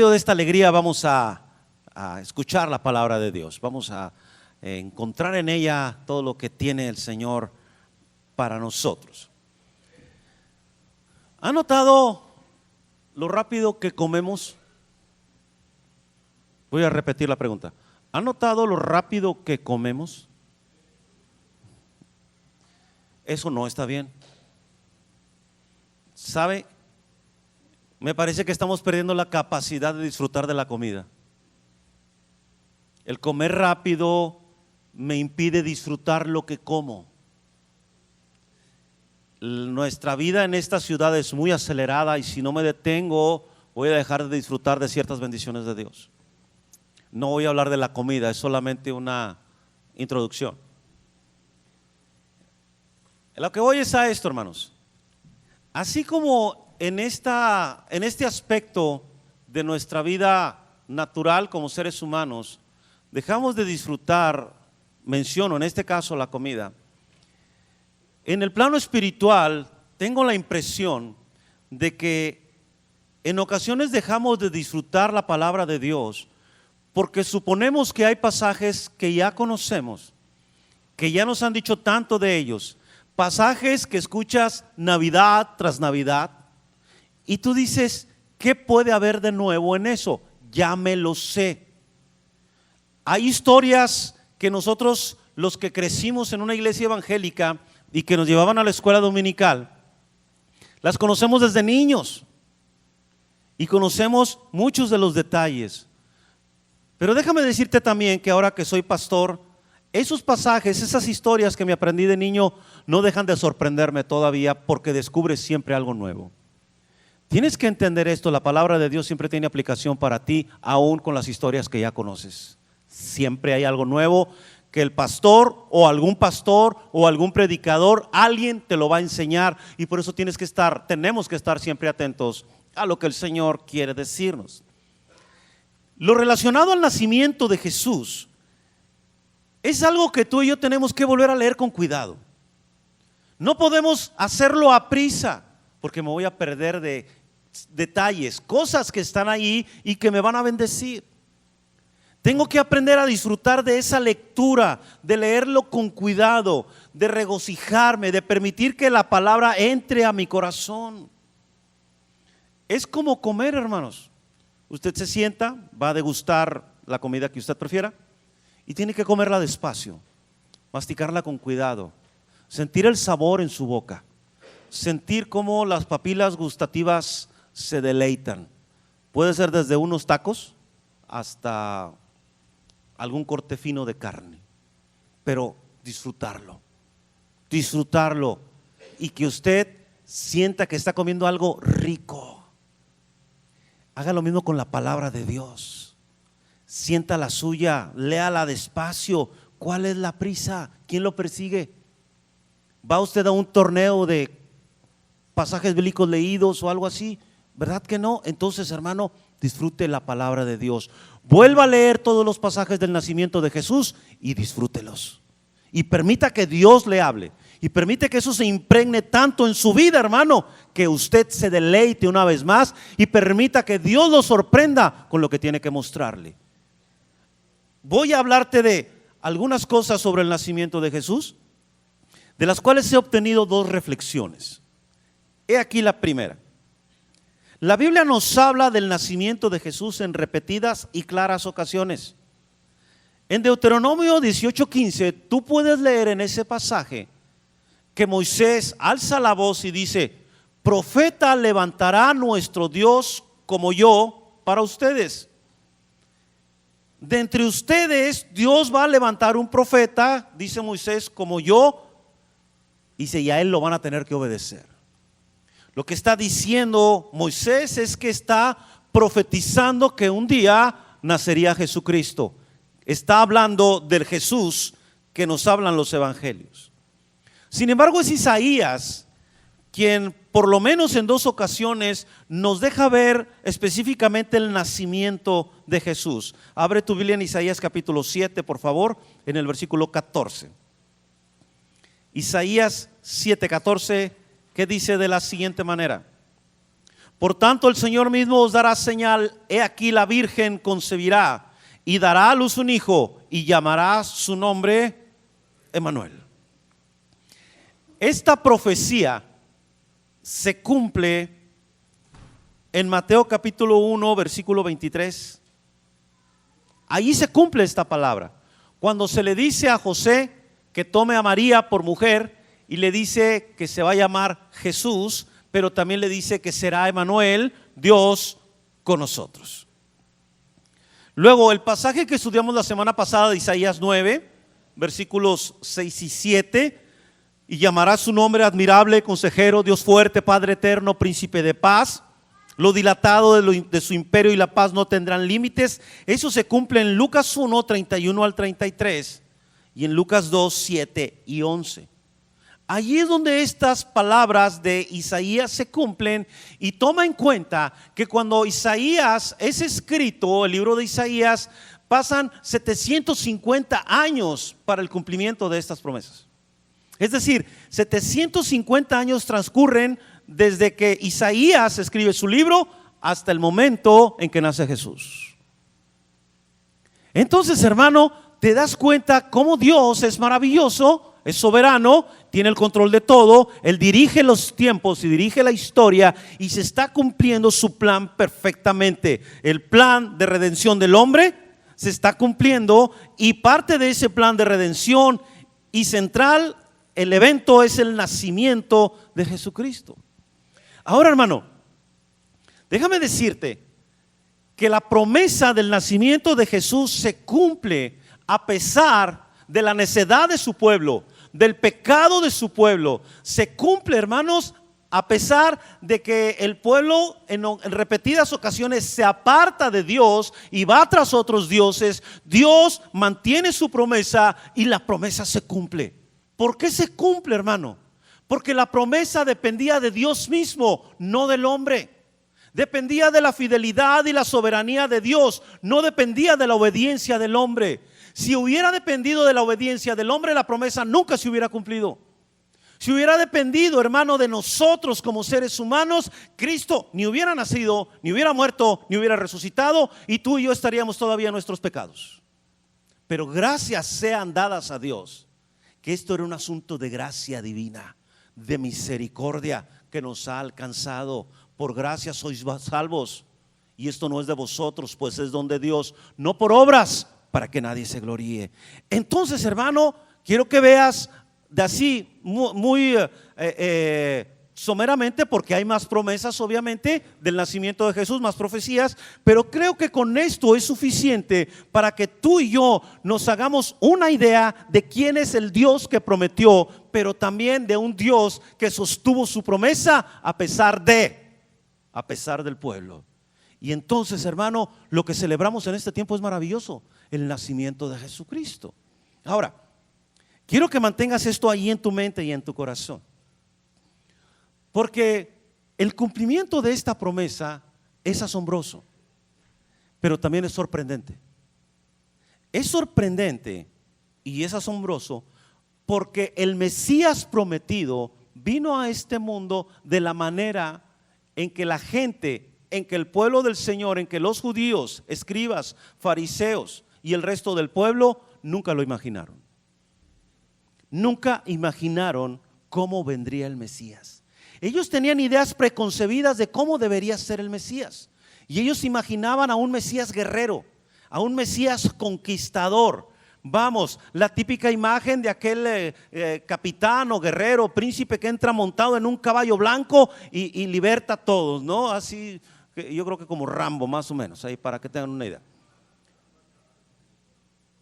medio de esta alegría vamos a escuchar la palabra de Dios. Vamos a encontrar en ella todo lo que tiene el Señor para nosotros. ¿Ha notado lo rápido que comemos? Voy a repetir la pregunta. ¿Ha notado lo rápido que comemos? Eso no está bien. ¿Sabe? Me parece que estamos perdiendo la capacidad de disfrutar de la comida. El comer rápido me impide disfrutar lo que como. Nuestra vida en esta ciudad es muy acelerada y si no me detengo voy a dejar de disfrutar de ciertas bendiciones de Dios. No voy a hablar de la comida, es solamente una introducción. Lo que voy es a esto, hermanos. Así como en este aspecto de nuestra vida natural como seres humanos, dejamos de disfrutar, menciono en este caso la comida. En el plano espiritual tengo la impresión de que en ocasiones dejamos de disfrutar la palabra de Dios porque suponemos que hay pasajes que ya conocemos, que ya nos han dicho tanto de ellos, pasajes que escuchas Navidad tras Navidad y tú dices, ¿qué puede haber de nuevo en eso? Ya me lo sé. Hay historias que nosotros, los que crecimos en una iglesia evangélica y que nos llevaban a la escuela dominical, las conocemos desde niños y conocemos muchos de los detalles. Pero déjame decirte también que ahora que soy pastor, esos pasajes, esas historias que me aprendí de niño no dejan de sorprenderme todavía porque descubres siempre algo nuevo. Tienes que entender esto, la palabra de Dios siempre tiene aplicación para ti, aún con las historias que ya conoces. Siempre hay algo nuevo que el pastor o algún predicador, alguien te lo va a enseñar y por eso tenemos que estar siempre atentos a lo que el Señor quiere decirnos. Lo relacionado al nacimiento de Jesús es algo que tú y yo tenemos que volver a leer con cuidado. No podemos hacerlo a prisa porque me voy a perder de detalles, cosas que están ahí y que me van a bendecir. Tengo que aprender a disfrutar de esa lectura, de leerlo con cuidado, de regocijarme, de permitir que la palabra entre a mi corazón. Es como comer, hermanos. Usted se sienta, va a degustar la comida que usted prefiera y tiene que comerla despacio, masticarla con cuidado, sentir el sabor en su boca, sentir cómo las papilas gustativas se deleitan. Puede ser desde unos tacos hasta algún corte fino de carne, pero disfrutarlo y que usted sienta que está comiendo algo rico. Haga lo mismo con la palabra de Dios. Sienta la suya, léala despacio. ¿Cuál es la prisa? ¿Quién lo persigue? ¿Va usted a un torneo de pasajes bíblicos leídos o algo así? ¿Verdad que no? Entonces, hermano, disfrute la palabra de Dios. Vuelva a leer todos los pasajes del nacimiento de Jesús y disfrútelos. Y permita que Dios le hable. Y permite que eso se impregne tanto en su vida, hermano, que usted se deleite una vez más y permita que Dios lo sorprenda con lo que tiene que mostrarle. Voy a hablarte de algunas cosas sobre el nacimiento de Jesús, de las cuales he obtenido dos reflexiones. He aquí la primera. La Biblia nos habla del nacimiento de Jesús en repetidas y claras ocasiones. En Deuteronomio 18:15, tú puedes leer en ese pasaje que Moisés alza la voz y dice: profeta levantará nuestro Dios como yo para ustedes. De entre ustedes Dios va a levantar un profeta, dice Moisés, como yo, dice, y a él lo van a tener que obedecer. Lo que está diciendo Moisés es que está profetizando que un día nacería Jesucristo. Está hablando del Jesús que nos hablan los evangelios. Sin embargo, es Isaías quien por lo menos en dos ocasiones nos deja ver específicamente el nacimiento de Jesús. Abre tu Biblia en Isaías capítulo 7, por favor, en el versículo 14. Isaías 7:14, que dice de la siguiente manera: Por tanto, el Señor mismo os dará señal: he aquí la virgen concebirá y dará a luz un hijo y llamará su nombre Emmanuel. Esta profecía se cumple en Mateo capítulo 1 versículo 23. Ahí se cumple esta palabra, cuando se le dice a José que tome a María por mujer, y le dice que se va a llamar Jesús, pero también le dice que será Emmanuel, Dios con nosotros. Luego, el pasaje que estudiamos la semana pasada de Isaías 9, versículos 6 y 7, y llamará su nombre admirable, consejero, Dios fuerte, Padre eterno, príncipe de paz. Lo dilatado de su imperio y la paz no tendrán límites. Eso se cumple en Lucas 1, 31 al 33 y en Lucas 2, 7 y 11. Allí es donde estas palabras de Isaías se cumplen, y toma en cuenta que cuando Isaías es escrito, el libro de Isaías, pasan 750 años para el cumplimiento de estas promesas. Es decir, 750 años transcurren desde que Isaías escribe su libro hasta el momento en que nace Jesús. Entonces, hermano, te das cuenta cómo Dios es maravilloso, es soberano, tiene el control de todo. Él dirige los tiempos y dirige la historia, y se está cumpliendo su plan perfectamente. El plan de redención del hombre se está cumpliendo, y parte de ese plan de redención y central, el evento, es el nacimiento de Jesucristo. Ahora, hermano, déjame decirte que la promesa del nacimiento de Jesús se cumple a pesar de la necedad de su pueblo, del pecado de su pueblo. Se cumple, hermanos, a pesar de que el pueblo en repetidas ocasiones se aparta de Dios y va tras otros dioses. Dios mantiene su promesa y la promesa se cumple. ¿Por qué se cumple, hermano? Porque la promesa dependía de Dios mismo, no del hombre. Dependía de la fidelidad y la soberanía de Dios, no dependía de la obediencia del hombre. Si hubiera dependido de la obediencia del hombre, la promesa nunca se hubiera cumplido. Si hubiera dependido, hermano, de nosotros como seres humanos, Cristo ni hubiera nacido, ni hubiera muerto, ni hubiera resucitado, y tú y yo estaríamos todavía en nuestros pecados. Pero gracias sean dadas a Dios, que esto era un asunto de gracia divina, de misericordia que nos ha alcanzado. Por gracia sois salvos, y esto no es de vosotros, pues es don de Dios, no por obras, para que nadie se gloríe. Entonces, hermano, quiero que veas de así muy someramente, porque hay más promesas obviamente del nacimiento de Jesús, más profecías, pero creo que con esto es suficiente para que tú y yo nos hagamos una idea de quién es el Dios que prometió, pero también de un Dios que sostuvo su promesa a pesar del pueblo. Y entonces, hermano, lo que celebramos en este tiempo es maravilloso: el nacimiento de Jesucristo. Ahora, quiero que mantengas esto ahí en tu mente y en tu corazón, porque el cumplimiento de esta promesa es asombroso, pero también es sorprendente. Es sorprendente y es asombroso porque el Mesías prometido vino a este mundo de la manera en que la gente, en que el pueblo del Señor, en que los judíos, escribas, fariseos y el resto del pueblo nunca lo imaginaron. Nunca imaginaron cómo vendría el Mesías. Ellos tenían ideas preconcebidas de cómo debería ser el Mesías, y ellos imaginaban a un Mesías guerrero, a un Mesías conquistador. Vamos, la típica imagen de aquel capitán o guerrero, príncipe que entra montado en un caballo blanco y liberta a todos, ¿no? Así, yo creo que como Rambo más o menos, ahí para que tengan una idea.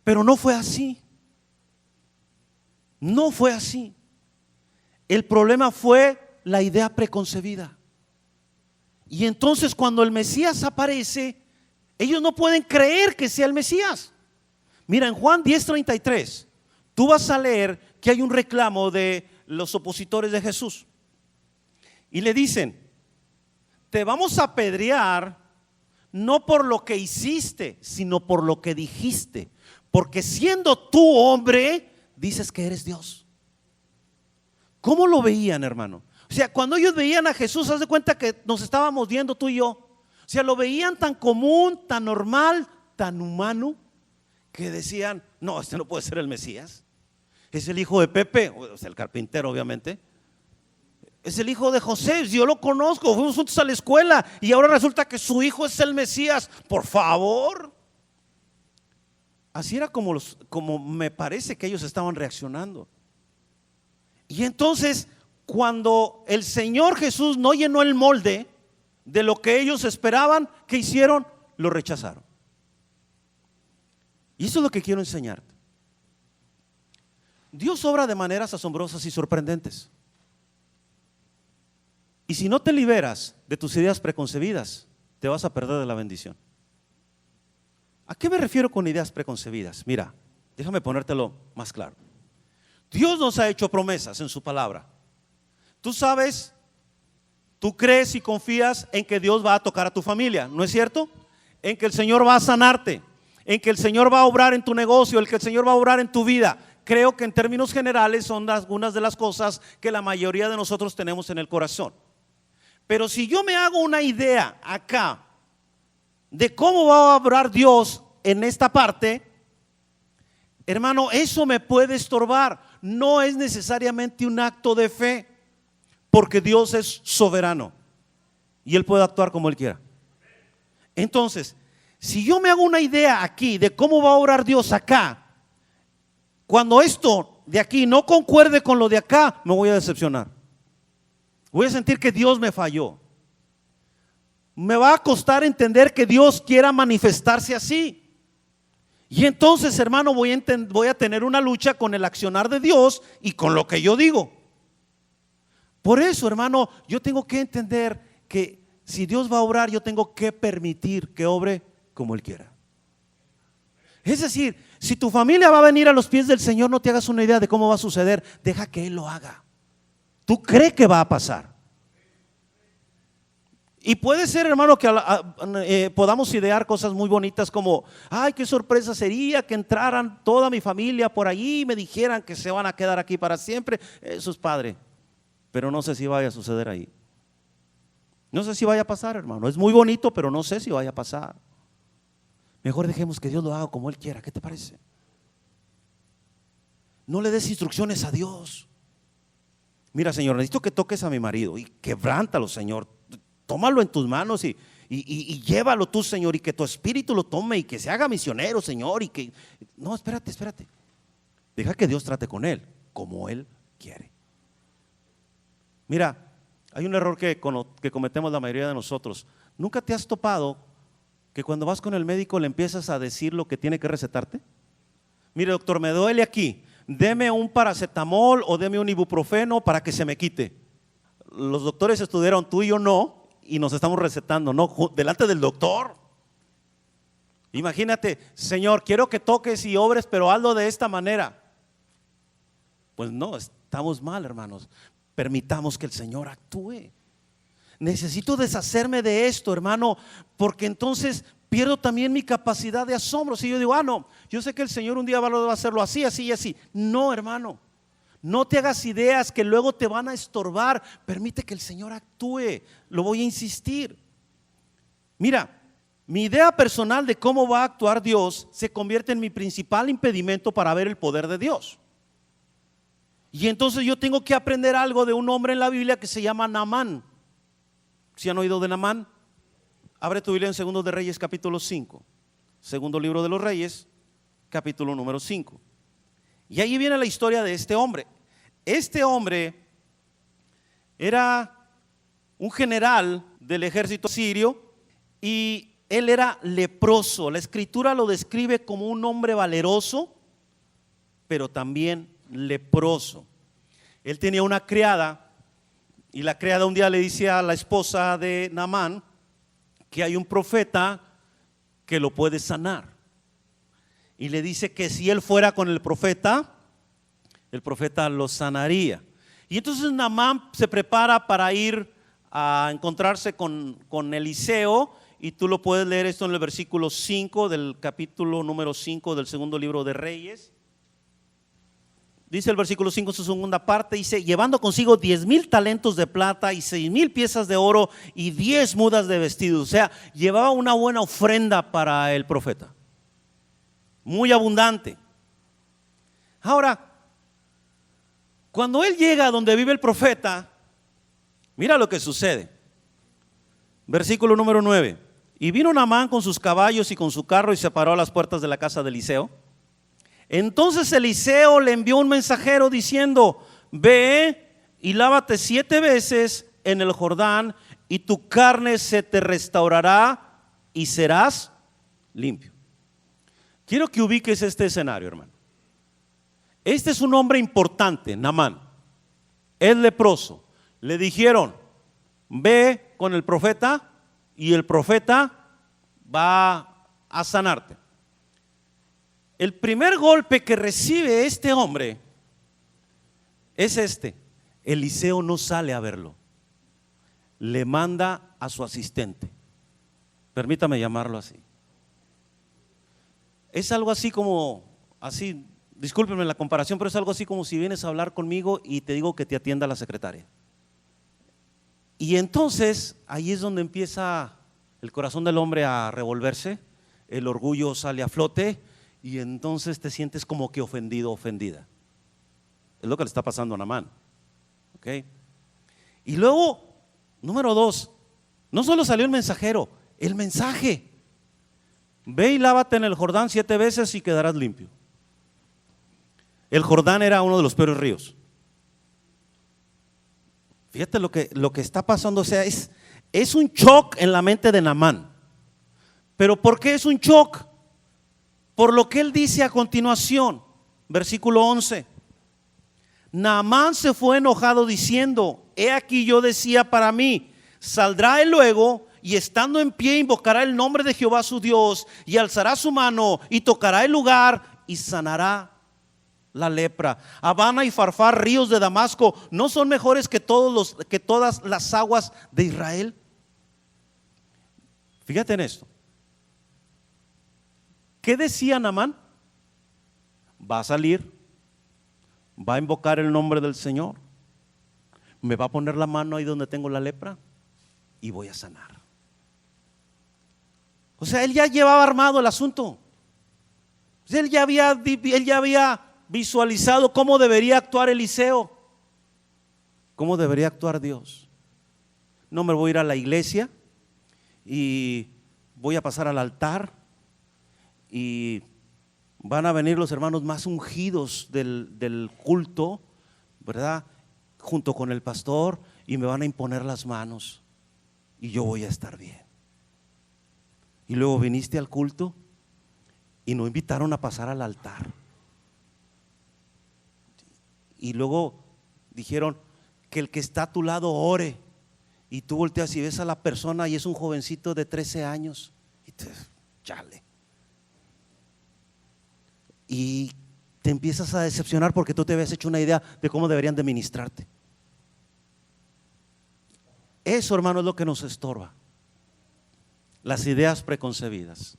Pero no fue así. No fue así. El problema fue la idea preconcebida. Y entonces cuando el Mesías aparece, ellos no pueden creer que sea el Mesías. Mira, en Juan 10:33, tú vas a leer que hay un reclamo de los opositores de Jesús. Y le dicen: te vamos a apedrear no por lo que hiciste, sino por lo que dijiste. Porque siendo tú hombre, dices que eres Dios. ¿Cómo lo veían, hermano? O sea, cuando ellos veían a Jesús, haz de cuenta que nos estábamos viendo tú y yo. O sea, lo veían tan común, tan normal, tan humano, que decían, no, este no puede ser el Mesías. Es el hijo de Pepe, o sea, el carpintero obviamente. Es el hijo de José, yo lo conozco, fuimos juntos a la escuela y ahora resulta que su hijo es el Mesías. Por favor. Así era como me parece que ellos estaban reaccionando. Y entonces, cuando el Señor Jesús no llenó el molde de lo que ellos esperaban, ¿qué hicieron? Lo rechazaron. Y eso es lo que quiero enseñarte. Dios obra de maneras asombrosas y sorprendentes. Y si no te liberas de tus ideas preconcebidas, te vas a perder de la bendición. ¿A qué me refiero con ideas preconcebidas? Mira, déjame ponértelo más claro. Dios nos ha hecho promesas en su palabra. Tú sabes, tú crees y confías en que Dios va a tocar a tu familia, ¿no es cierto? En que el Señor va a sanarte, en que el Señor va a obrar en tu negocio, en que el Señor va a obrar en tu vida. Creo que en términos generales son algunas de las cosas que la mayoría de nosotros tenemos en el corazón. Pero si yo me hago una idea acá de cómo va a obrar Dios en esta parte, hermano, eso me puede estorbar. No es necesariamente un acto de fe, porque Dios es soberano y Él puede actuar como Él quiera. Entonces, si yo me hago una idea aquí de cómo va a obrar Dios acá, cuando esto de aquí no concuerde con lo de acá, me voy a decepcionar. Voy a sentir que Dios me falló. Me va a costar entender que Dios quiera manifestarse así. Y entonces, hermano, voy a tener una lucha con el accionar de Dios y con lo que yo digo. Por eso, hermano, yo tengo que entender que si Dios va a obrar, yo tengo que permitir que obre como Él quiera. Es decir, si tu familia va a venir a los pies del Señor, no te hagas una idea de cómo va a suceder. Deja que Él lo haga. Tú crees que va a pasar. Y puede ser, hermano, que podamos idear cosas muy bonitas como, ay, qué sorpresa sería que entraran toda mi familia por allí y me dijeran que se van a quedar aquí para siempre. Eso es padre, pero no sé si vaya a suceder ahí. No sé si vaya a pasar, hermano. Es muy bonito, pero no sé si vaya a pasar. Mejor dejemos que Dios lo haga como Él quiera. ¿Qué te parece? No le des instrucciones a Dios. Mira, Señor, necesito que toques a mi marido y quebrántalo, Señor. Tómalo en tus manos y llévalo tú, Señor, y que tu espíritu lo tome y que se haga misionero, Señor. Y que no, espérate. Deja que Dios trate con él como Él quiere. Mira, hay un error que cometemos la mayoría de nosotros. ¿Nunca te has topado que cuando vas con el médico le empiezas a decir lo que tiene que recetarte? Mire, doctor, me duele aquí, deme un paracetamol o deme un ibuprofeno para que se me quite. Los doctores estudiaron, tú y yo no, y nos estamos recetando, no, delante del doctor. Imagínate, Señor, quiero que toques y obres, pero hazlo de esta manera. Pues no, estamos mal, hermanos. Permitamos que el Señor actúe. Necesito deshacerme de esto, hermano, porque entonces pierdo también mi capacidad de asombro. Si yo digo, no, yo sé que el Señor un día va a hacerlo así, así y así. No, hermano, no te hagas ideas que luego te van a estorbar. Permite que el Señor actúe. Lo voy a insistir. Mira, mi idea personal de cómo va a actuar Dios se convierte en mi principal impedimento para ver el poder de Dios. Y entonces yo tengo que aprender algo de un hombre en la Biblia que se llama Naamán. ¿Sí han oído de Naamán? Abre tu Biblia en Segundo de Reyes capítulo 5. Segundo libro de los Reyes, capítulo número 5. Y ahí viene la historia de este hombre. Este hombre era un general del ejército sirio y él era leproso. La escritura lo describe como un hombre valeroso, pero también leproso. Él tenía una criada y la criada un día le dice a la esposa de Naamán que hay un profeta que lo puede sanar. Y le dice que si él fuera con el profeta lo sanaría. Y entonces Naamán se prepara para ir a encontrarse con Eliseo. Y tú lo puedes leer esto en el versículo 5 del capítulo número 5 del segundo libro de Reyes. dice el versículo 5 en su segunda parte, dice, llevando consigo 10,000 talentos de plata y 6,000 piezas de oro y 10 mudas de vestidos. O sea, llevaba una buena ofrenda para el profeta, muy abundante. Ahora, cuando él llega a donde vive el profeta, mira lo que sucede. Versículo número 9. Y vino Naamán con sus caballos y con su carro y se paró a las puertas de la casa de Eliseo. Entonces Eliseo le envió un mensajero diciendo, ve y lávate 7 veces en el Jordán y tu carne se te restaurará y serás limpio. Quiero que ubiques este escenario, hermano. Este es un hombre importante, Naamán. Es leproso. Le dijeron, ve con el profeta y el profeta va a sanarte. El primer golpe que recibe este hombre es este. Eliseo no sale a verlo, le manda a su asistente. Permítame llamarlo así. Es algo así como, así, discúlpenme la comparación, pero es algo así como si vienes a hablar conmigo y te digo que te atienda la secretaria. Y entonces ahí es donde empieza el corazón del hombre a revolverse, el orgullo sale a flote y entonces te sientes como que ofendido, ofendida. Es lo que le está pasando a Naamán. ¿Okay? Y luego, número 2, no solo salió el mensajero, el mensaje. Ve y lávate en el Jordán 7 veces y quedarás limpio. El Jordán era uno de los peores ríos. Fíjate lo que está pasando, o sea, es un shock en la mente de Naamán. ¿Pero por qué es un shock? Por lo que él dice a continuación, versículo 11. Naamán se fue enojado diciendo, he aquí yo decía para mí, saldrá él luego y estando en pie invocará el nombre de Jehová su Dios y alzará su mano y tocará el lugar y sanará la lepra. Habana y Farfar, ríos de Damasco, ¿no son mejores que todas las aguas de Israel? Fíjate en esto. ¿Qué decía Naamán? Va a salir, va a invocar el nombre del Señor, me va a poner la mano ahí donde tengo la lepra y voy a sanar. O sea, él ya llevaba armado el asunto. Él ya había visualizado cómo debería actuar Eliseo, cómo debería actuar Dios. No me voy a ir a la iglesia y voy a pasar al altar y van a venir los hermanos más ungidos del culto, ¿verdad? Junto con el pastor y me van a imponer las manos y yo voy a estar bien. Y luego viniste al culto y nos invitaron a pasar al altar. Y luego dijeron que el que está a tu lado ore. Y tú volteas y ves a la persona y es un jovencito de 13 años. Y chale. Y te empiezas a decepcionar porque tú te habías hecho una idea de cómo deberían de ministrarte. Eso, hermano, es lo que nos estorba. Las ideas preconcebidas.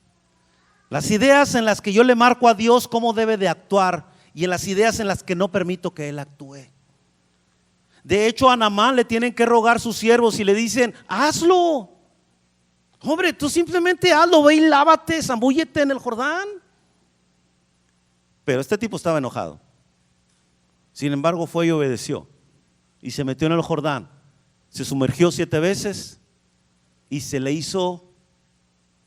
Las ideas en las que yo le marco a Dios cómo debe de actuar y en las ideas en las que no permito que Él actúe. De hecho, a Naamán le tienen que rogar sus siervos y le dicen, hazlo. Hombre, tú simplemente hazlo, ve y lávate, zambúllete en el Jordán. Pero este tipo estaba enojado. Sin embargo, fue y obedeció y se metió en el Jordán. Se sumergió 7 veces y se le hizo,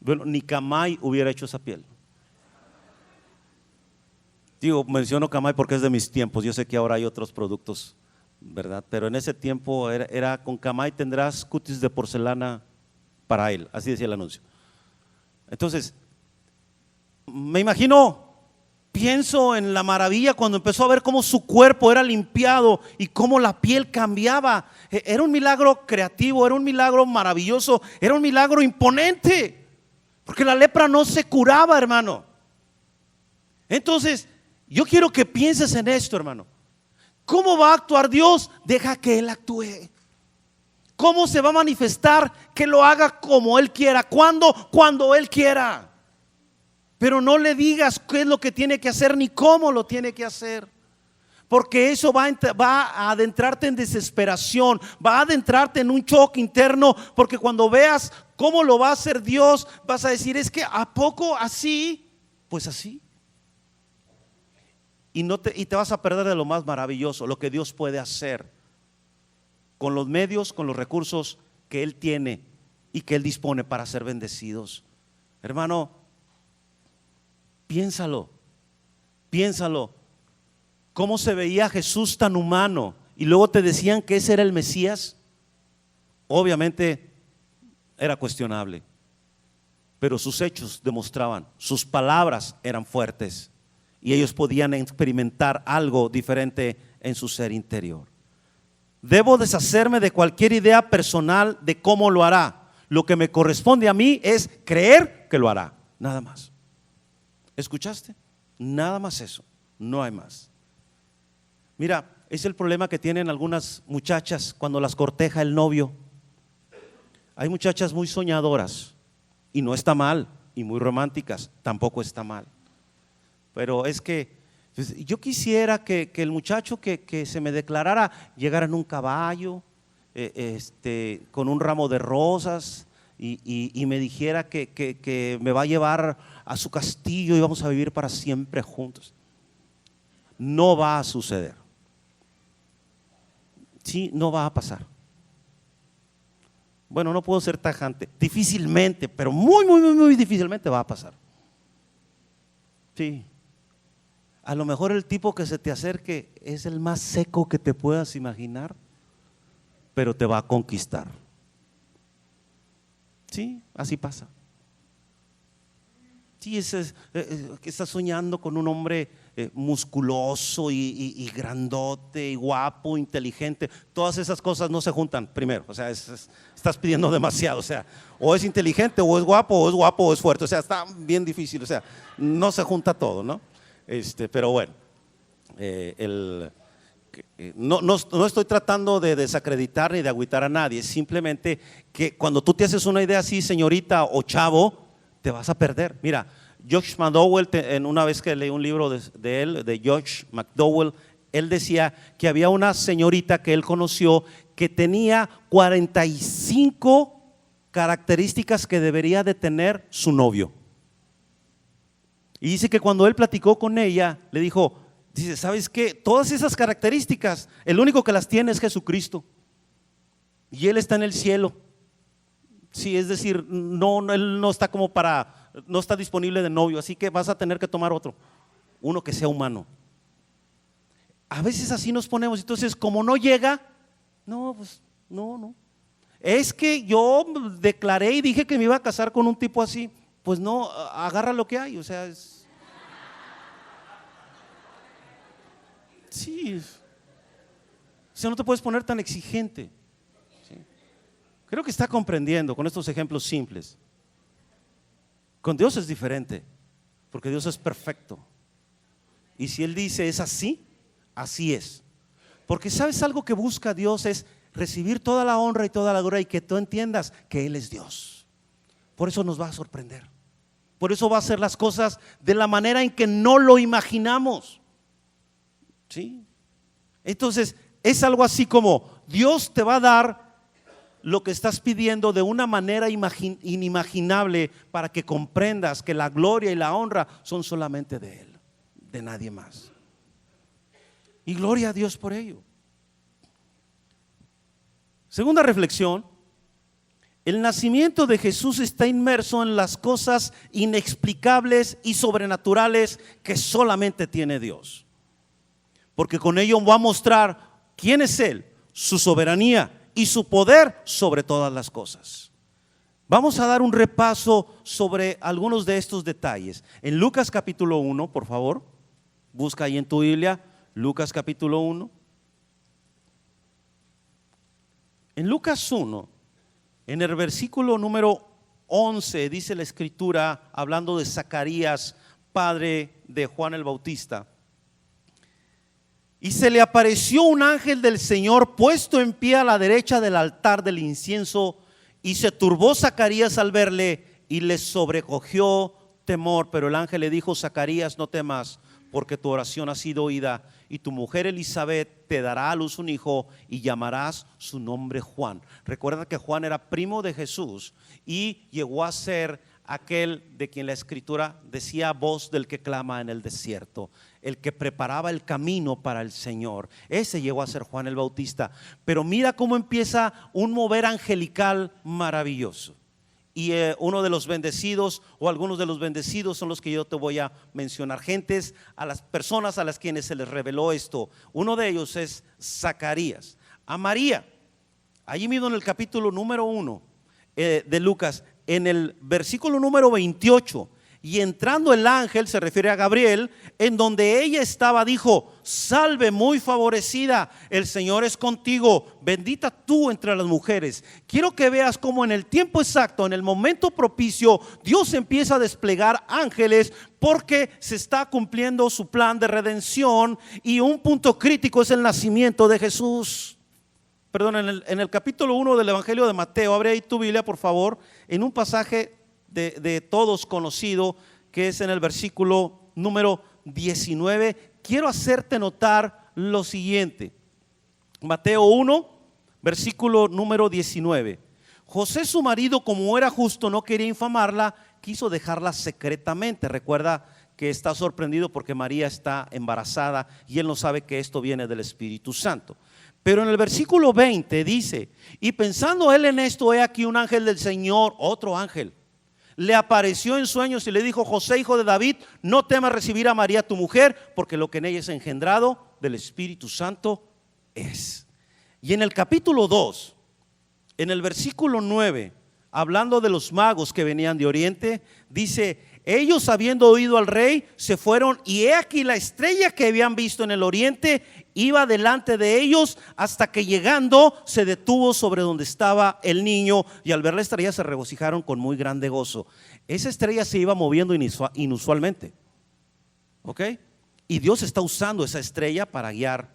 bueno, ni Camay hubiera hecho esa piel. Digo, menciono Camay porque es de mis tiempos. Yo sé que ahora hay otros productos, ¿verdad? Pero en ese tiempo era con Camay tendrás cutis de porcelana para él. Así decía el anuncio. Entonces, me imagino, pienso en la maravilla cuando empezó a ver cómo su cuerpo era limpiado y cómo la piel cambiaba. Era un milagro creativo, era un milagro maravilloso, era un milagro imponente, porque la lepra no se curaba, hermano. Entonces, yo quiero que pienses en esto, hermano. ¿Cómo va a actuar Dios? Deja que Él actúe. ¿Cómo se va a manifestar? Que lo haga como Él quiera. ¿Cuándo? Cuando Él quiera. Pero no le digas qué es lo que tiene que hacer ni cómo lo tiene que hacer. porque eso va a adentrarte en desesperación, va a adentrarte en un choque interno, porque cuando veas cómo lo va a hacer Dios, vas a decir, es que ¿a poco así? Pues así. Y te vas a perder de lo más maravilloso, lo que Dios puede hacer con los medios, con los recursos que Él tiene y que Él dispone para ser bendecidos. Hermano, piénsalo. ¿Cómo se veía Jesús tan humano? Y luego te decían que ese era el Mesías. Obviamente era cuestionable, pero sus hechos demostraban, sus palabras eran fuertes y ellos podían experimentar algo diferente en su ser interior. Debo deshacerme de cualquier idea personal de cómo lo hará. Lo que me corresponde a mí es creer que lo hará, nada más. ¿Escuchaste? Nada más eso, no hay más. Mira, es el problema que tienen algunas muchachas cuando las corteja el novio. Hay muchachas muy soñadoras y no está mal, y muy románticas, tampoco está mal. Pero es que yo quisiera que el muchacho que se me declarara llegara en un caballo, con un ramo de rosas y me dijera que me va a llevar a su castillo y vamos a vivir para siempre juntos. No va a suceder. Sí, no va a pasar. Bueno, no puedo ser tajante, difícilmente, pero muy difícilmente va a pasar. Sí. A lo mejor el tipo que se te acerque es el más seco que te puedas imaginar, pero te va a conquistar. Sí, así pasa. Sí, que estás soñando con un hombre musculoso y grandote y guapo, inteligente. Todas esas cosas no se juntan primero. O sea, estás pidiendo demasiado. O sea, o es inteligente, o es guapo, o es fuerte. O sea, está bien difícil. O sea, no se junta todo, ¿no? Pero bueno, no estoy tratando de desacreditar ni de agüitar a nadie. Simplemente que cuando tú te haces una idea así, señorita o chavo, te vas a perder. Mira, Josh McDowell, en una vez que leí un libro de él, de Josh McDowell, él decía que había una señorita que él conoció que tenía 45 características que debería de tener su novio. Y dice que cuando él platicó con ella, le dijo, dice, ¿sabes qué? Todas esas características, el único que las tiene es Jesucristo. Y Él está en el cielo. Sí, es decir, Él no está no está disponible de novio, así que vas a tener que tomar otro, uno que sea humano. A veces así nos ponemos, entonces como no llega, no, pues no. Es que yo declaré y dije que me iba a casar con un tipo así. Pues no, agarra lo que hay, o sea, sí, o sea, no te puedes poner tan exigente, ¿sí? Creo que está comprendiendo con estos ejemplos simples. Con Dios es diferente, porque Dios es perfecto. Y si Él dice es así, así es. Porque ¿sabes algo que busca Dios? Es recibir toda la honra y toda la gloria y que tú entiendas que Él es Dios. Por eso nos va a sorprender. Por eso va a hacer las cosas de la manera en que no lo imaginamos. ¿Sí? Entonces es algo así como Dios te va a dar lo que estás pidiendo de una manera inimaginable para que comprendas que la gloria y la honra son solamente de Él, de nadie más. Y gloria a Dios por ello. Segunda reflexión. El nacimiento de Jesús está inmerso en las cosas inexplicables y sobrenaturales que solamente tiene Dios. Porque con ello va a mostrar quién es Él, su soberanía y su poder sobre todas las cosas. Vamos a dar un repaso sobre algunos de estos detalles. En Lucas capítulo 1, por favor, busca ahí en tu Biblia, Lucas capítulo 1. En Lucas 1, en el versículo número 11 dice la escritura, hablando de Zacarías, padre de Juan el Bautista: y se le apareció un ángel del Señor puesto en pie a la derecha del altar del incienso, y se turbó Zacarías al verle y le sobrecogió temor, pero el ángel le dijo: Zacarías, no temas, porque tu oración ha sido oída, y tu mujer Elizabeth te dará a luz un hijo y llamarás su nombre Juan. Recuerda que Juan era primo de Jesús y llegó a ser aquel de quien la escritura decía: voz del que clama en el desierto, el que preparaba el camino para el Señor. Ese llegó a ser Juan el Bautista. Pero mira cómo empieza un mover angelical maravilloso. Y uno de los bendecidos, o algunos de los bendecidos, son los que yo te voy a mencionar. Gentes, a las personas a las quienes se les reveló esto. Uno de ellos es Zacarías. A María, allí mismo en el capítulo número 1 de Lucas, en el versículo número 28, y entrando el ángel, se refiere a Gabriel, en donde ella estaba, dijo: salve muy favorecida, el Señor es contigo, bendita tú entre las mujeres. Quiero que veas cómo en el tiempo exacto, en el momento propicio, Dios empieza a desplegar ángeles, porque se está cumpliendo su plan de redención, y un punto crítico es el nacimiento de Jesús. Perdón, en el capítulo 1 del Evangelio de Mateo, abre ahí tu Biblia por favor, en un pasaje de todos conocido, que es en el versículo número 19. Quiero hacerte notar lo siguiente. Mateo 1, versículo número 19. José, su marido, como era justo, no quería infamarla, quiso dejarla secretamente. Recuerda que está sorprendido porque María está embarazada y él no sabe que esto viene del Espíritu Santo. Pero en el versículo 20 dice: y pensando él en esto, he aquí un ángel del Señor, otro ángel, le apareció en sueños y le dijo: José, hijo de David, no temas recibir a María tu mujer, porque lo que en ella es engendrado del Espíritu Santo es. Y en el capítulo 2, en el versículo 9, hablando de los magos que venían de Oriente, dice: ellos, habiendo oído al rey, se fueron, y he aquí la estrella que habían visto en el oriente iba delante de ellos, hasta que llegando se detuvo sobre donde estaba el niño, y al ver la estrella se regocijaron con muy grande gozo. Esa estrella se iba moviendo inusualmente, ¿ok? Y Dios está usando esa estrella para guiar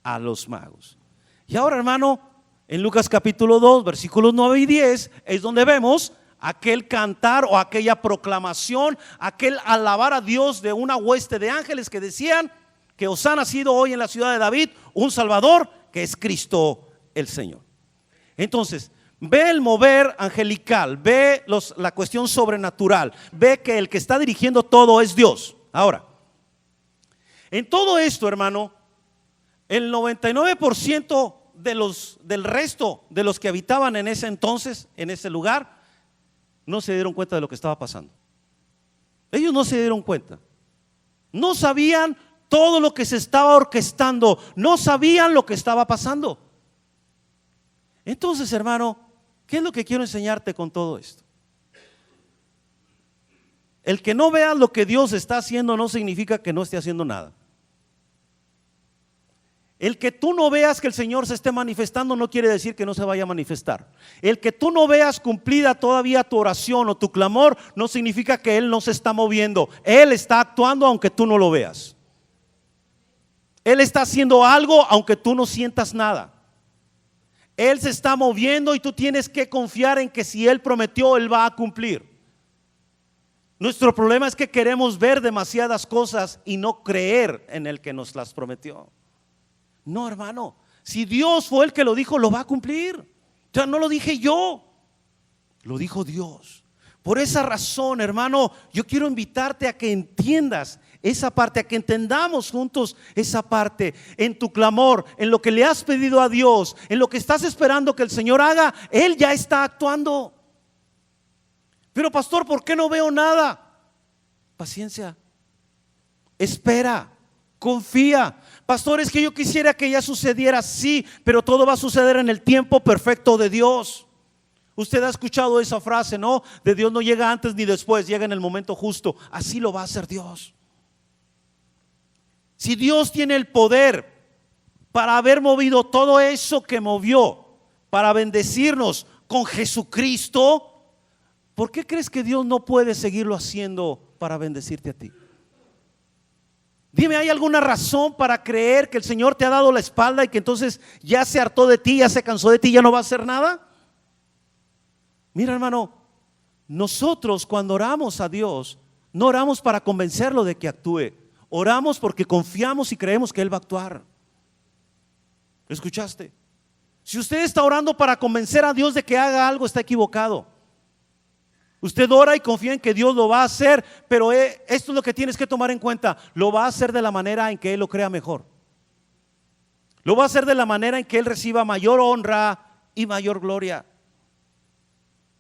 a los magos. Y ahora, hermano, en Lucas capítulo 2, versículos 9 y 10, es donde vemos aquel cantar o aquella proclamación, aquel alabar a Dios de una hueste de ángeles que decían que os ha nacido hoy en la ciudad de David un Salvador, que es Cristo el Señor. Entonces, ve el mover angelical, ve la cuestión sobrenatural, ve que el que está dirigiendo todo es Dios. Ahora, en todo esto, hermano, el 99% del resto de los que habitaban en ese entonces, en ese lugar, no se dieron cuenta de lo que estaba pasando. Ellos no se dieron cuenta. No sabían todo lo que se estaba orquestando. No sabían lo que estaba pasando. Entonces, hermano, ¿qué es lo que quiero enseñarte con todo esto? El que no veas lo que Dios está haciendo no significa que no esté haciendo nada. El que tú no veas que el Señor se esté manifestando no quiere decir que no se vaya a manifestar. El que tú no veas cumplida todavía tu oración o tu clamor no significa que Él no se está moviendo. Él está actuando aunque tú no lo veas. Él está haciendo algo aunque tú no sientas nada. Él se está moviendo y tú tienes que confiar en que si Él prometió, Él va a cumplir. Nuestro problema es que queremos ver demasiadas cosas y no creer en el que nos las prometió. No, hermano, si Dios fue el que lo dijo, lo va a cumplir. O sea, no lo dije yo, lo dijo Dios. Por esa razón, hermano, yo quiero invitarte a que entiendas esa parte, a que entendamos juntos esa parte. En tu clamor, en lo que le has pedido a Dios, en lo que estás esperando que el Señor haga, Él ya está actuando. Pero pastor, ¿por qué no veo nada? Paciencia, espera, confía. Pastor, es que yo quisiera que ya sucediera, sí, pero todo va a suceder en el tiempo perfecto de Dios. Usted ha escuchado esa frase, ¿no? De Dios no llega antes ni después, llega en el momento justo. Así lo va a hacer Dios. Si Dios tiene el poder para haber movido todo eso que movió, para bendecirnos con Jesucristo, ¿por qué crees que Dios no puede seguirlo haciendo para bendecirte a ti? Dime, ¿hay alguna razón para creer que el Señor te ha dado la espalda y que entonces ya se hartó de ti, ya se cansó de ti, ya no va a hacer nada? Mira, hermano, nosotros cuando oramos a Dios No oramos para convencerlo de que actúe. Oramos porque confiamos y creemos que Él va a actuar. ¿Escuchaste? Si usted está orando para convencer a Dios de que haga algo, está equivocado. Usted ora y confía en que Dios lo va a hacer, pero esto es lo que tienes que tomar en cuenta. Lo va a hacer de la manera en que Él lo crea mejor. Lo va a hacer de la manera en que Él reciba mayor honra y mayor gloria.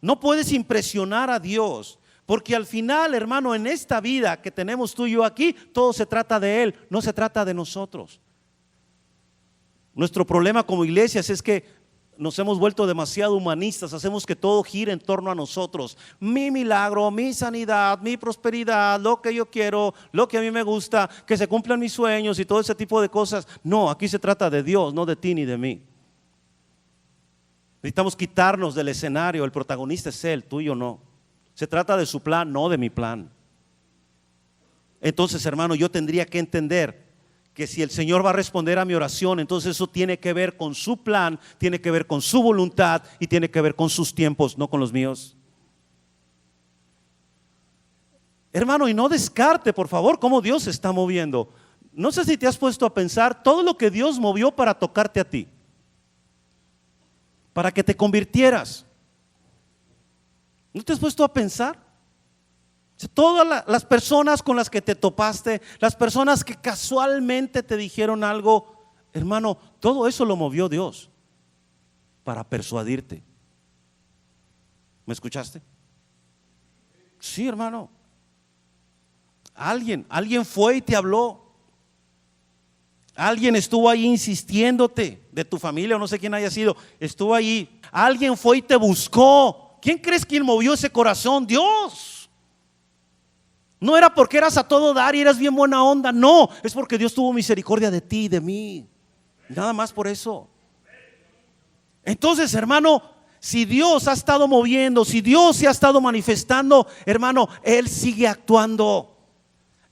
No puedes impresionar a Dios, porque al final, hermano, en esta vida que tenemos tú y yo aquí, todo se trata de Él, no se trata de nosotros. Nuestro problema como iglesias es que nos hemos vuelto demasiado humanistas, hacemos que todo gire en torno a nosotros. Mi milagro, mi sanidad, mi prosperidad, lo que yo quiero, lo que a mí me gusta, que se cumplan mis sueños y todo ese tipo de cosas. No, aquí se trata de Dios, no de ti ni de mí. Necesitamos quitarnos del escenario, el protagonista es Él, tú y yo no. Se trata de su plan, no de mi plan. Entonces, hermano, yo tendría que entender que si el Señor va a responder a mi oración, entonces eso tiene que ver con su plan, tiene que ver con su voluntad y tiene que ver con sus tiempos, no con los míos. Hermano, y no descarte, por favor, cómo Dios se está moviendo. No sé si te has puesto a pensar todo lo que Dios movió para tocarte a ti, para que te convirtieras. ¿No te has puesto a pensar? Todas las personas con las que te topaste, las personas que casualmente te dijeron algo, hermano, todo eso lo movió Dios para persuadirte. ¿Me escuchaste? Sí, hermano. Alguien fue y te habló. Alguien estuvo ahí insistiéndote, de tu familia o no sé quién haya sido, estuvo ahí. Alguien fue y te buscó. ¿Quién crees que movió ese corazón? Dios. No era porque eras a todo dar y eras bien buena onda, no, es porque Dios tuvo misericordia de ti y de mí. Nada más por eso. Entonces, hermano, si Dios ha estado moviendo, si Dios se ha estado manifestando, hermano, Él sigue actuando.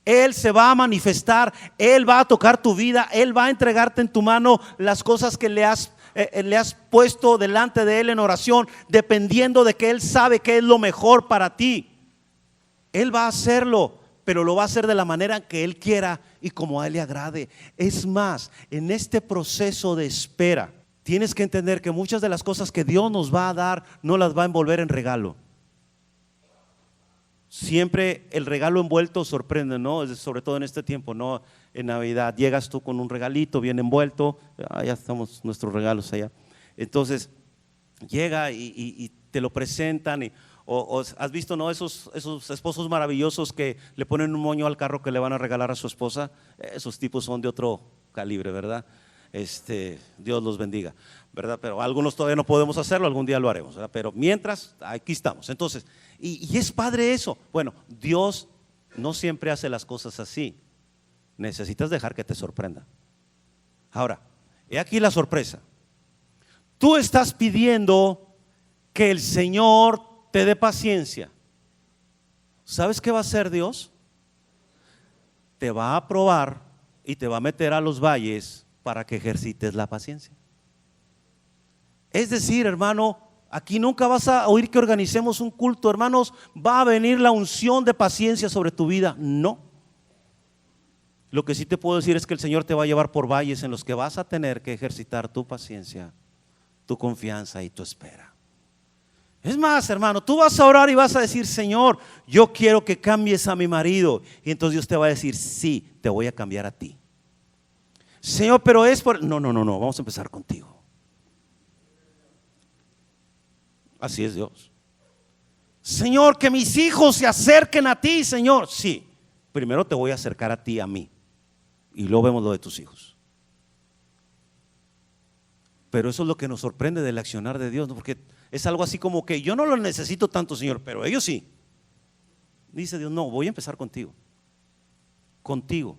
Él se va a manifestar, Él va a tocar tu vida, Él va a entregarte en tu mano las cosas que le has puesto delante de Él en oración, dependiendo de que Él sabe que es lo mejor para ti. Él va a hacerlo, pero lo va a hacer de la manera que Él quiera y como a Él le agrade. Es más, en este proceso de espera, tienes que entender que muchas de las cosas que Dios nos va a dar no las va a envolver en regalo. Siempre el regalo envuelto sorprende, ¿no? Sobre todo en este tiempo, ¿no? En Navidad llegas tú con un regalito bien envuelto, ya estamos nuestros regalos allá. Entonces llega y te lo presentan o has visto, ¿no? Esos esposos maravillosos que le ponen un moño al carro que le van a regalar a su esposa. Esos tipos son de otro calibre, ¿verdad? Dios los bendiga, ¿verdad? Pero algunos todavía no podemos hacerlo, algún día lo haremos, ¿verdad? Pero mientras, aquí estamos. Entonces, y es padre eso. Bueno, Dios no siempre hace las cosas así. Necesitas dejar que te sorprenda. Ahora, he aquí la sorpresa. Tú estás pidiendo que el Señor te dé paciencia. ¿Sabes qué va a hacer Dios? Te va a probar y te va a meter a los valles para que ejercites la paciencia. Es decir, hermano, aquí nunca vas a oír que organicemos un culto, hermanos, va a venir la unción de paciencia sobre tu vida. No. Lo que sí te puedo decir es que el Señor te va a llevar por valles en los que vas a tener que ejercitar tu paciencia, tu confianza y tu espera. Es más, hermano, tú vas a orar y vas a decir: Señor, yo quiero que cambies a mi marido. Y entonces Dios te va a decir: sí, te voy a cambiar a ti. Señor, pero es por... No, vamos a empezar contigo. Así es Dios. Señor, que mis hijos se acerquen a ti, Señor. Sí, primero te voy a acercar a ti, a mí, y luego vemos lo de tus hijos. Pero eso es lo que nos sorprende del accionar de Dios, ¿no? Porque es algo así como que yo no lo necesito tanto, Señor, pero ellos sí. Dice Dios: no, voy a empezar contigo. Contigo,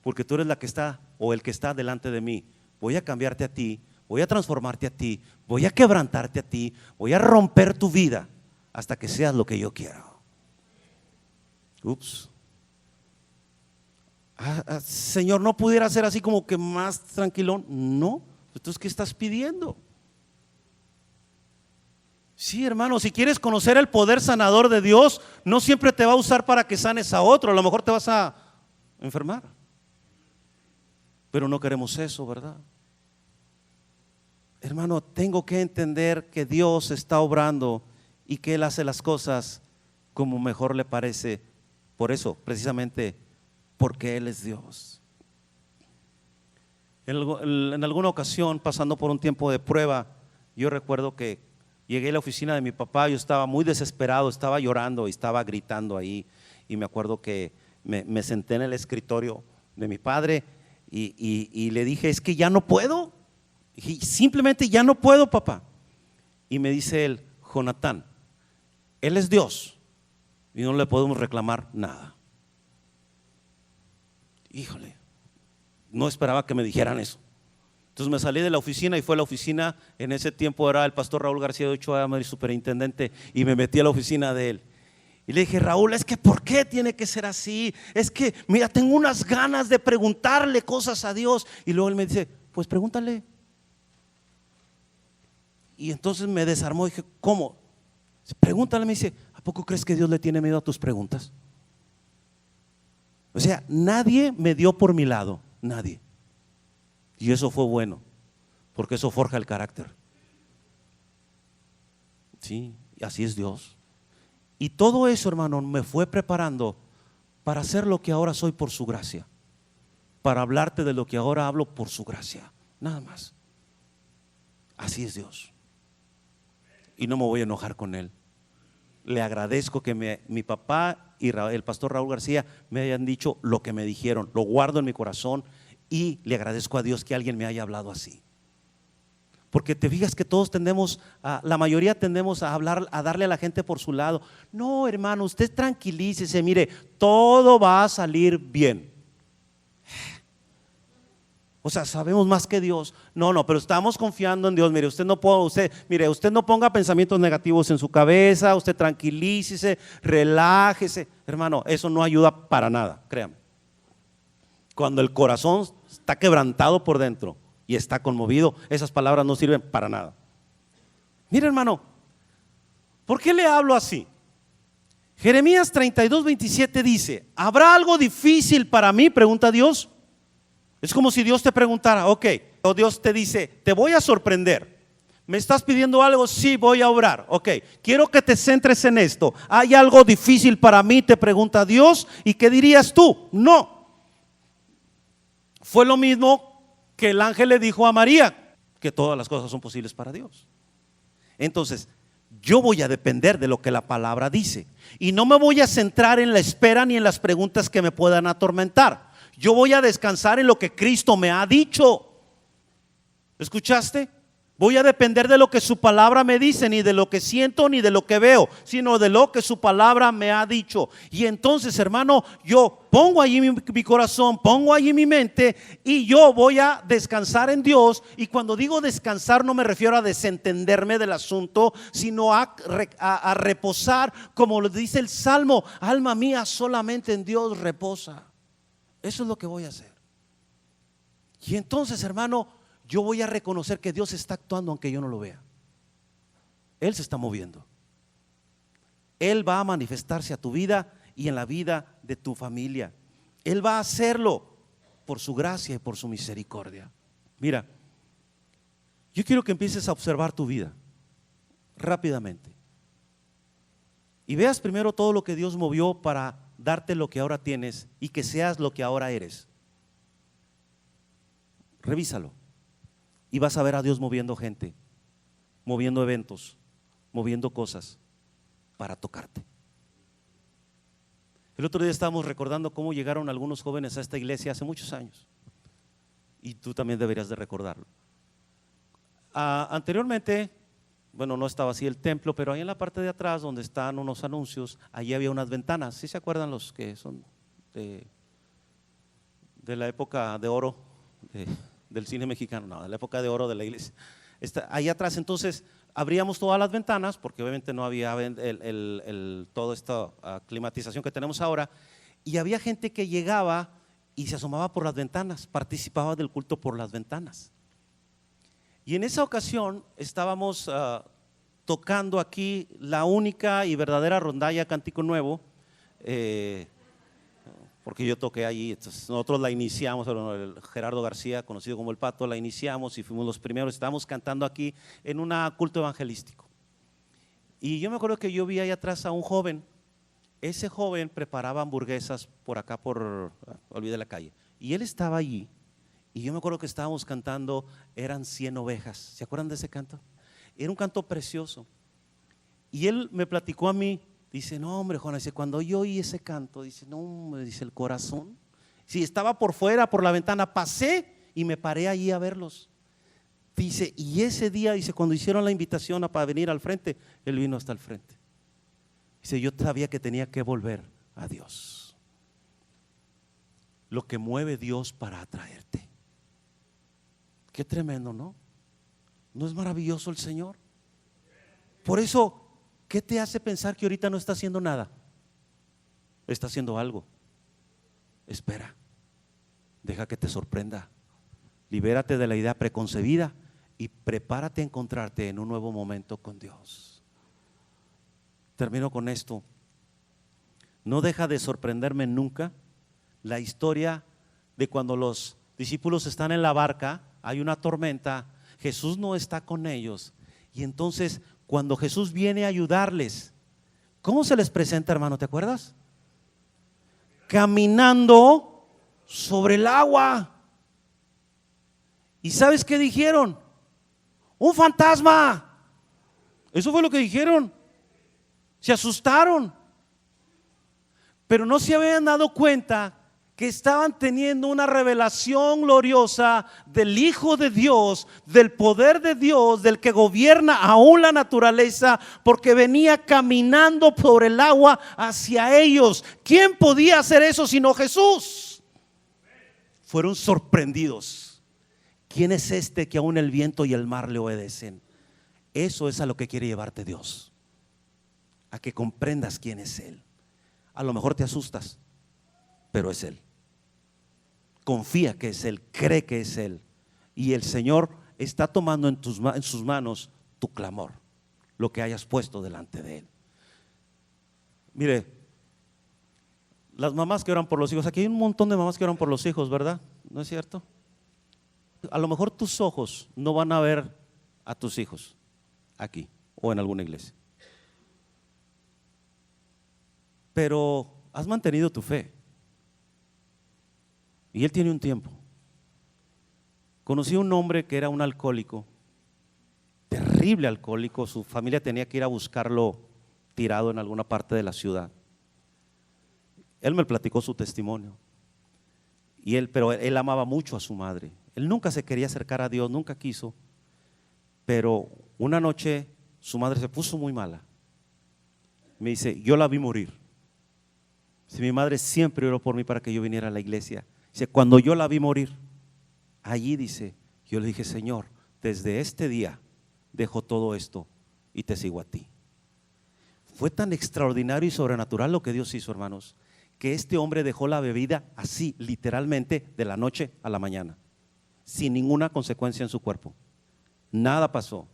porque tú eres la que está o el que está delante de mí. Voy a cambiarte a ti, voy a transformarte a ti, voy a quebrantarte a ti, voy a romper tu vida hasta que seas lo que yo quiero. Ups. Señor, ¿no pudiera ser así como que más tranquilón? No. Entonces, ¿qué estás pidiendo? Sí, hermano, si quieres conocer el poder sanador de Dios, no siempre te va a usar para que sanes a otro, a lo mejor te vas a enfermar. Pero no queremos eso, ¿verdad? Hermano, tengo que entender que Dios está obrando y que Él hace las cosas como mejor le parece. Por eso, precisamente, porque Él es Dios. En alguna ocasión, pasando por un tiempo de prueba, yo recuerdo que llegué a la oficina de mi papá, yo estaba muy desesperado, estaba llorando y estaba gritando ahí. Y me acuerdo que me senté en el escritorio de mi padre y le dije, es que ya no puedo. Y simplemente ya no puedo, papá. Y me dice él, Jonatán, Él es Dios y no le podemos reclamar nada. Híjole, no esperaba que me dijeran eso. Entonces me salí de la oficina y fue a la oficina. En ese tiempo era el pastor Raúl García de Ochoa, mi superintendente, y me metí a la oficina de él. Y le dije, Raúl, es que ¿por qué tiene que ser así? Es que, mira, tengo unas ganas de preguntarle cosas a Dios. Y luego él me dice, pues pregúntale. Y entonces me desarmó y dije, ¿cómo? Pregúntale, me dice, ¿a poco crees que Dios le tiene miedo a tus preguntas? O sea, nadie me dio por mi lado, nadie. Y eso fue bueno, porque eso forja el carácter. Sí, así es Dios. Y todo eso, hermano, me fue preparando para hacer lo que ahora soy por su gracia, para hablarte de lo que ahora hablo por su gracia, nada más. Así es Dios. Y no me voy a enojar con Él. Le agradezco que mi papá y el pastor Raúl García me hayan dicho lo que me dijeron. Lo guardo en mi corazón y le agradezco a Dios que alguien me haya hablado así. Porque te fijas que todos la mayoría tendemos a hablar, a darle a la gente por su lado. No, hermano, usted tranquilícese, mire, todo va a salir bien. O sea, sabemos más que Dios. No, pero estamos confiando en Dios. Mire, usted no ponga pensamientos negativos en su cabeza. Usted tranquilícese, relájese. Hermano, eso no ayuda para nada, créame. Cuando el corazón está quebrantado por dentro y está conmovido, esas palabras no sirven para nada. Mire, hermano, ¿por qué le hablo así? Jeremías 32:27 dice, ¿habrá algo difícil para mí? Pregunta Dios. Es como si Dios te preguntara, ok, o Dios te dice, te voy a sorprender. ¿Me estás pidiendo algo? Sí, voy a orar. Ok, quiero que te centres en esto. ¿Hay algo difícil para mí? Te pregunta Dios. ¿Y qué dirías tú? No. Fue lo mismo que el ángel le dijo a María, que todas las cosas son posibles para Dios. Entonces, yo voy a depender de lo que la palabra dice. Y no me voy a centrar en la espera ni en las preguntas que me puedan atormentar. Yo voy a descansar en lo que Cristo me ha dicho. ¿Escuchaste? Voy a depender de lo que su palabra me dice, ni de lo que siento ni de lo que veo, sino de lo que su palabra me ha dicho. Y entonces, hermano, yo pongo allí mi corazón, pongo allí mi mente y yo voy a descansar en Dios. Y cuando digo descansar no me refiero a desentenderme del asunto, sino a reposar, como lo dice el Salmo, alma mía solamente en Dios reposa. Eso es lo que voy a hacer. Y entonces, hermano, yo voy a reconocer que Dios está actuando aunque yo no lo vea. Él se está moviendo. Él va a manifestarse a tu vida y en la vida de tu familia. Él va a hacerlo por su gracia y por su misericordia. Mira, yo quiero que empieces a observar tu vida rápidamente y veas primero todo lo que Dios movió para darte lo que ahora tienes y que seas lo que ahora eres. Revísalo y vas a ver a Dios moviendo gente, moviendo eventos, moviendo cosas para tocarte. El otro día estábamos recordando cómo llegaron algunos jóvenes a esta iglesia hace muchos años y tú también deberías de recordarlo. Anteriormente, bueno, no estaba así el templo, pero ahí en la parte de atrás donde están unos anuncios, allí había unas ventanas. ¿Sí se acuerdan los que son de la época de oro del cine mexicano? No, de la época de oro de la iglesia. Ahí atrás entonces abríamos todas las ventanas, porque obviamente no había toda esta climatización que tenemos ahora, y había gente que llegaba y se asomaba por las ventanas, participaba del culto por las ventanas. Y en esa ocasión estábamos tocando aquí la única y verdadera rondalla Cántico Nuevo, porque yo toqué allí, entonces nosotros la iniciamos, el Gerardo García, conocido como El Pato, la iniciamos y fuimos los primeros, estábamos cantando aquí en un culto evangelístico. Y yo me acuerdo que yo vi ahí atrás a un joven, ese joven preparaba hamburguesas por acá, olvidé la calle, y él estaba allí, y yo me acuerdo que estábamos cantando, eran 100 ovejas, ¿se acuerdan de ese canto? Era un canto precioso, y él me platicó a mí, dice, no hombre Juan, dice, cuando yo oí ese canto, dice, no, me dice el corazón, si estaba por fuera, por la ventana, pasé y me paré allí a verlos. Dice, y ese día, dice, cuando hicieron la invitación para venir al frente, él vino hasta el frente. Dice, yo sabía que tenía que volver a Dios. Lo que mueve Dios para atraerte. Qué tremendo, ¿no? ¿No es maravilloso el Señor? Por eso, ¿qué te hace pensar que ahorita no está haciendo nada? Está haciendo algo. Espera, deja que te sorprenda. Libérate de la idea preconcebida y prepárate a encontrarte en un nuevo momento con Dios. Termino con esto. No deja de sorprenderme nunca la historia de cuando los discípulos están en la barca, hay una tormenta, Jesús no está con ellos, y entonces cuando Jesús viene a ayudarles, ¿cómo se les presenta, hermano? ¿Te acuerdas? Caminando sobre el agua. ¿Y sabes qué dijeron? ¡Un fantasma! Eso fue lo que dijeron. Se asustaron, pero no se habían dado cuenta que estaban teniendo una revelación gloriosa del Hijo de Dios, del poder de Dios, del que gobierna aún la naturaleza, porque venía caminando por el agua hacia ellos. ¿Quién podía hacer eso sino Jesús? Fueron sorprendidos. ¿Quién es este que aún el viento y el mar le obedecen? Eso es a lo que quiere llevarte Dios, a que comprendas quién es Él. A lo mejor te asustas, pero es Él. Confía que es Él, cree que es Él, y el Señor está tomando en sus manos tu clamor, lo que hayas puesto delante de Él. Mire, las mamás que oran por los hijos, aquí hay un montón de mamás que oran por los hijos, ¿verdad? ¿No es cierto? A lo mejor tus ojos no van a ver a tus hijos aquí o en alguna iglesia, pero has mantenido tu fe. Y él tiene un tiempo. Conocí a un hombre que era un alcohólico, terrible alcohólico. Su familia tenía que ir a buscarlo tirado en alguna parte de la ciudad. Él me platicó su testimonio. Pero él amaba mucho a su madre. Él nunca se quería acercar a Dios, nunca quiso. Pero una noche su madre se puso muy mala. Me dice, yo la vi morir. Si mi madre siempre oró por mí para que yo viniera a la iglesia. Dice, cuando yo la vi morir, allí dice, yo le dije, Señor, desde este día dejo todo esto y te sigo a ti. Fue tan extraordinario y sobrenatural lo que Dios hizo, hermanos, que este hombre dejó la bebida así, literalmente, de la noche a la mañana, sin ninguna consecuencia en su cuerpo. Nada pasó.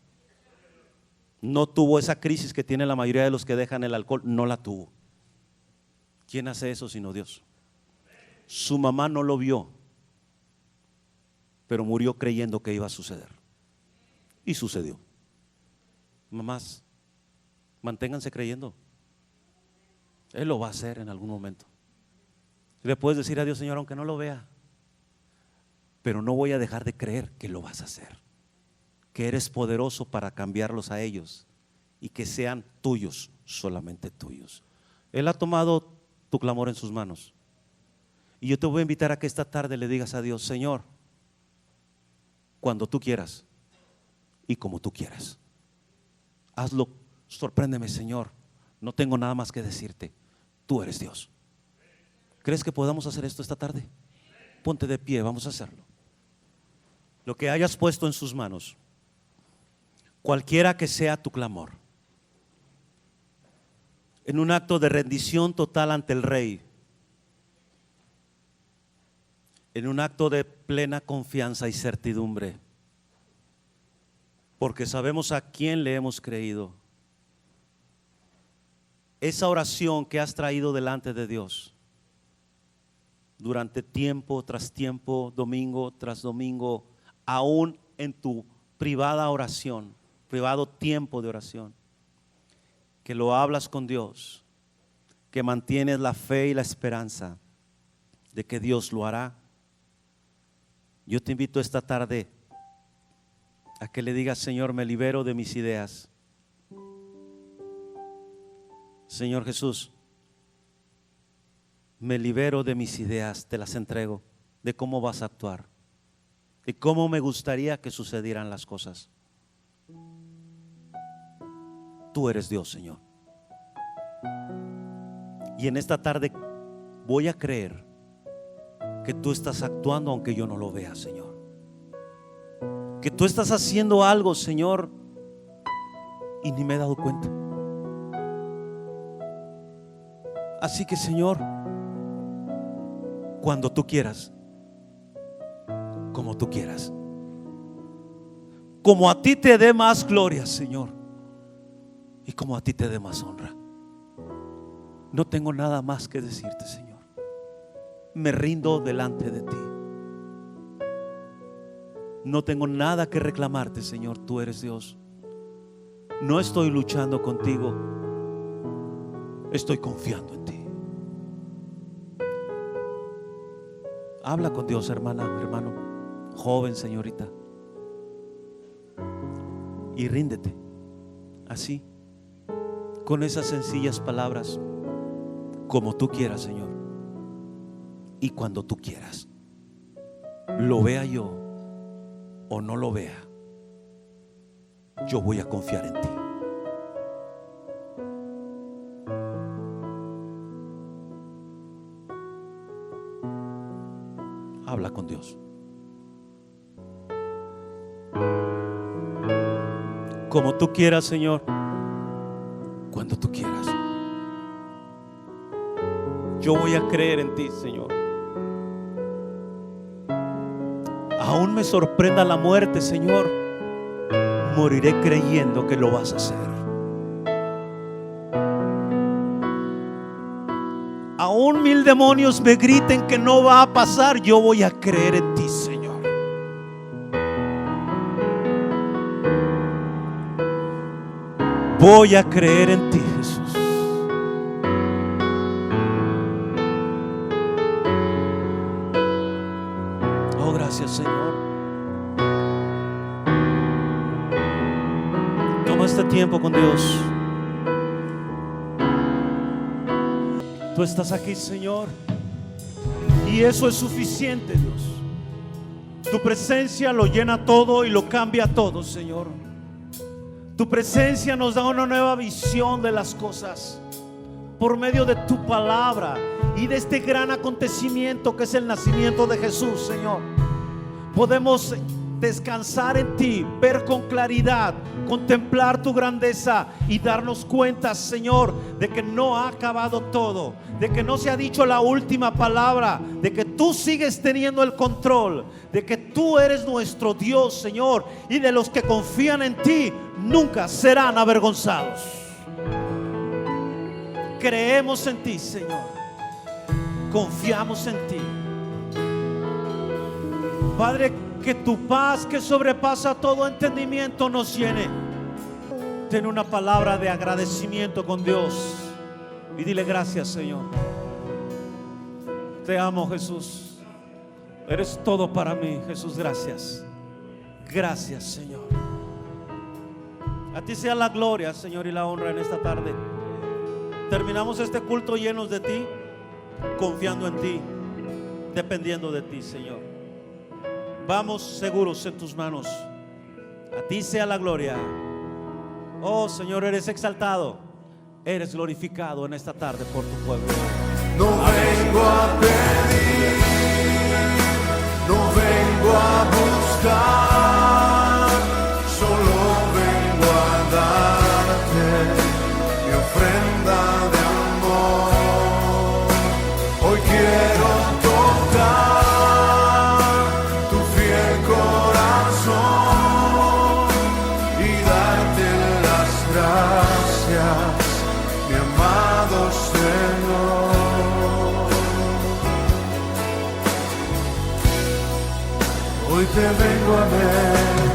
No tuvo esa crisis que tiene la mayoría de los que dejan el alcohol, no la tuvo. ¿Quién hace eso sino Dios? Su mamá no lo vio, pero murió creyendo que iba a suceder. Y sucedió. Mamás, manténganse creyendo. Él lo va a hacer en algún momento. Le puedes decir a Dios, Señor, aunque no lo vea, pero no voy a dejar de creer que lo vas a hacer, que eres poderoso para cambiarlos a ellos y que sean tuyos, solamente tuyos. Él ha tomado tu clamor en sus manos. Y yo te voy a invitar a que esta tarde le digas a Dios, Señor, cuando tú quieras y como tú quieras, hazlo, sorpréndeme, Señor. No tengo nada más que decirte, tú eres Dios. ¿Crees que podamos hacer esto esta tarde? Ponte de pie, vamos a hacerlo. Lo que hayas puesto en sus manos, cualquiera que sea tu clamor, en un acto de rendición total ante el Rey, en un acto de plena confianza y certidumbre, porque sabemos a quién le hemos creído esa oración que has traído delante de Dios durante tiempo tras tiempo, domingo tras domingo, aún en tu privada oración, privado tiempo de oración, que lo hablas con Dios, que mantienes la fe y la esperanza de que Dios lo hará. Yo te invito esta tarde a que le digas: Señor, me libero de mis ideas. Señor Jesús, me libero de mis ideas, te las entrego, de cómo vas a actuar, de cómo me gustaría que sucedieran las cosas. Tú eres Dios, Señor. Y en esta tarde voy a creer que tú estás actuando aunque yo no lo vea, Señor. Que tú estás haciendo algo, Señor, y ni me he dado cuenta. Así que, Señor, cuando tú quieras, como tú quieras, como a ti te dé más gloria, Señor, y como a ti te dé más honra. No tengo nada más que decirte, Señor. Me rindo delante de ti. No tengo nada que reclamarte, Señor. Tú eres Dios. No estoy luchando contigo. Estoy confiando en ti. Habla con Dios, hermana, hermano, joven, señorita, y ríndete así, con esas sencillas palabras, como tú quieras, Señor, y cuando tú quieras, lo vea yo o no lo vea, yo voy a confiar en ti. Habla con Dios. Como tú quieras, Señor, cuando tú quieras. Yo voy a creer en ti, Señor. Aún me sorprenda la muerte, Señor, moriré creyendo que lo vas a hacer. Aún 1000 demonios me griten que no va a pasar, yo voy a creer en ti, Señor. Voy a creer en ti, Jesús. Oh, gracias, Señor. Toma este tiempo con Dios. Tú estás aquí, Señor, y eso es suficiente, Dios. Tu presencia lo llena todo y lo cambia todo, Señor. Tu presencia nos da una nueva visión de las cosas por medio de tu palabra y de este gran acontecimiento que es el nacimiento de Jesús, Señor. Podemos descansar en ti, ver con claridad, contemplar tu grandeza y darnos cuenta, Señor, de que no ha acabado todo, de que no se ha dicho la última palabra, de que tú sigues teniendo el control, de que tú eres nuestro Dios, Señor, y de los que confían en ti nunca serán avergonzados. Creemos en ti, Señor, confiamos en ti, Padre. Que tu paz, que sobrepasa todo entendimiento, nos llene. Ten una palabra de agradecimiento con Dios y dile: gracias, Señor. Te amo, Jesús. Eres todo para mí, Jesús. Gracias. Gracias, Señor. A ti sea la gloria, Señor, y la honra en esta tarde. Terminamos este culto llenos de ti, confiando en ti, dependiendo de ti, Señor. Vamos seguros en tus manos. A ti sea la gloria. Oh, Señor, eres exaltado, eres glorificado en esta tarde por tu pueblo. No vengo a pedir, no vengo a buscar, solo vengo a darte mi ofrenda de amor. Hoy quiero tocar y darte las gracias, mi amado. te vengo a ver.